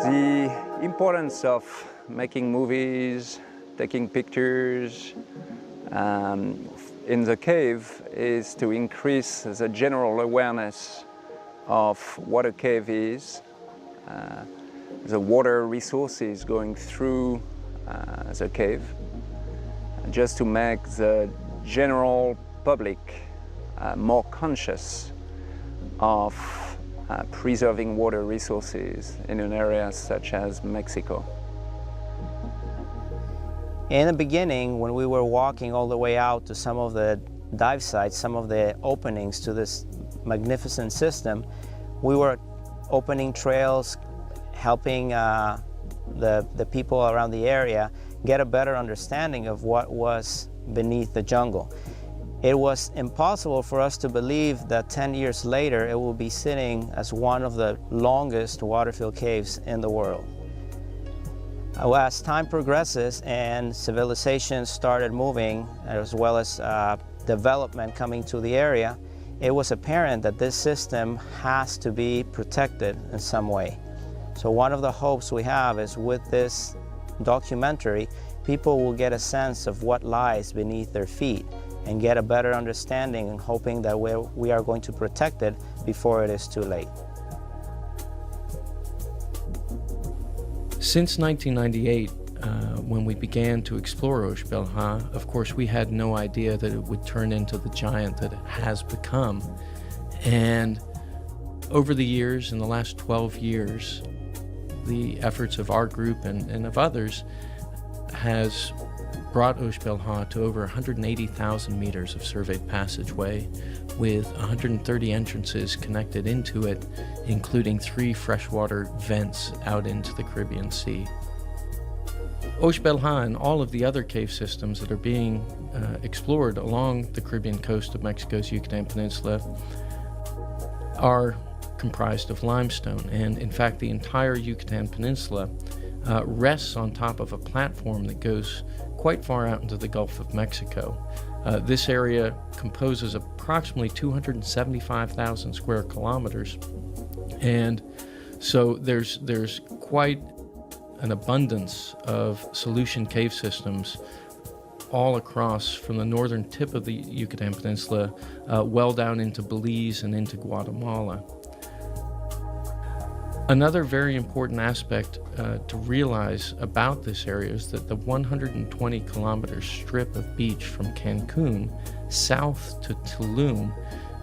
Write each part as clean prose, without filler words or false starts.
The importance of making movies, taking pictures in the cave is to increase the general awareness of what a cave is, the water resources going through the cave, just to make the general public more conscious of preserving water resources in an area such as Mexico. In the beginning, when we were walking all the way out to some of the dive sites, some of the openings to this magnificent system, we were opening trails, helping the people around the area get a better understanding of what was beneath the jungle. It was impossible for us to believe that 10 years later it will be sitting as one of the longest water-filled caves in the world. As time progresses and civilization started moving, as well as development coming to the area, it was apparent that this system has to be protected in some way. So one of the hopes we have is with this documentary, people will get a sense of what lies beneath their feet and get a better understanding, and hoping that we are going to protect it before it is too late. Since 1998, when we began to explore Osh-Belha, of course we had no idea that it would turn into the giant that it has become. And over the years, in the last 12 years, the efforts of our group and of others has brought Osh-Belha to over 180,000 meters of surveyed passageway, with 130 entrances connected into it, including 3 freshwater vents out into the Caribbean Sea. Osh-Belha and all of the other cave systems that are being explored along the Caribbean coast of Mexico's Yucatan Peninsula are comprised of limestone, and in fact the entire Yucatan Peninsula rests on top of a platform that goes quite far out into the Gulf of Mexico. This area composes approximately 275,000 square kilometers, and so there's quite an abundance of solution cave systems all across from the northern tip of the Yucatan Peninsula well down into Belize and into Guatemala. Another very important aspect to realize about this area is that the 120-kilometer strip of beach from Cancun south to Tulum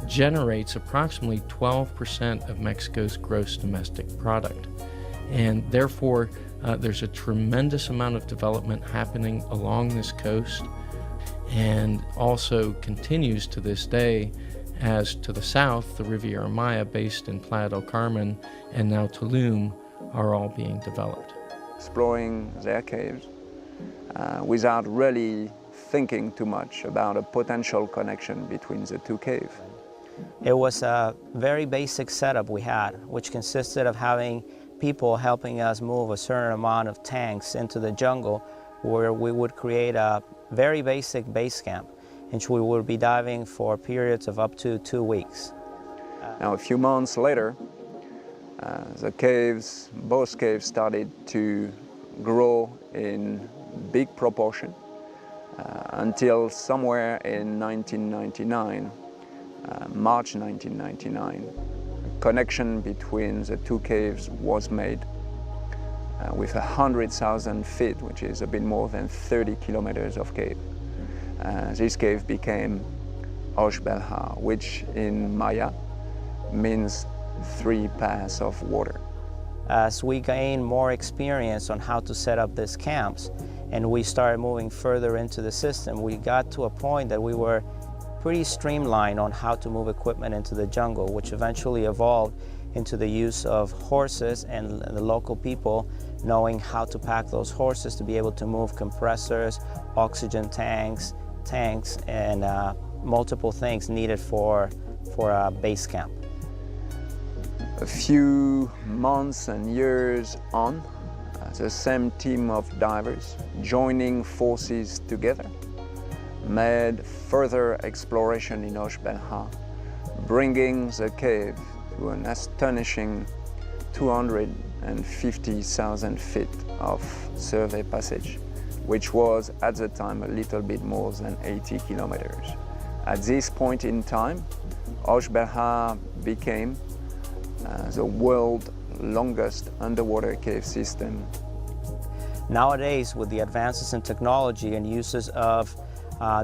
generates approximately 12% of Mexico's gross domestic product. And therefore, there's a tremendous amount of development happening along this coast, and also continues to this day, as to the south, the Riviera Maya, based in Playa del Carmen, and now Tulum, are all being developed. Exploring their caves without really thinking too much about a potential connection between the two caves. It was a very basic setup we had, which consisted of having people helping us move a certain amount of tanks into the jungle, where we would create a very basic base camp, in which we would be diving for periods of up to 2 weeks. Now, a few months later, both caves started to grow in big proportion until somewhere in 1999, March 1999, a connection between the two caves was made with 100,000 feet, which is a bit more than 30 kilometers of cave. This cave became Osh-Belha, which in Maya means 3 paths of water. As we gained more experience on how to set up these camps, and we started moving further into the system, we got to a point that we were pretty streamlined on how to move equipment into the jungle, which eventually evolved into the use of horses, and the local people knowing how to pack those horses to be able to move compressors, oxygen tanks, and multiple things needed for a base camp. A few months and years on, the same team of divers joining forces together made further exploration in Osh-Belha, bringing the cave to an astonishing 250,000 feet of survey passage, which was at the time a little bit more than 80 kilometers. At this point in time, Osh-Belha became the world's longest underwater cave system. Nowadays, with the advances in technology and uses of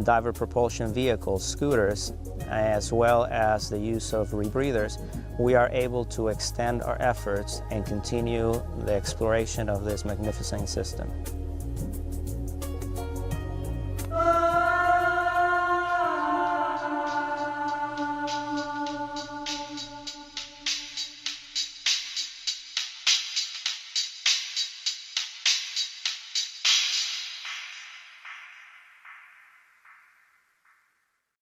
diver propulsion vehicles, scooters, as well as the use of rebreathers, we are able to extend our efforts and continue the exploration of this magnificent system.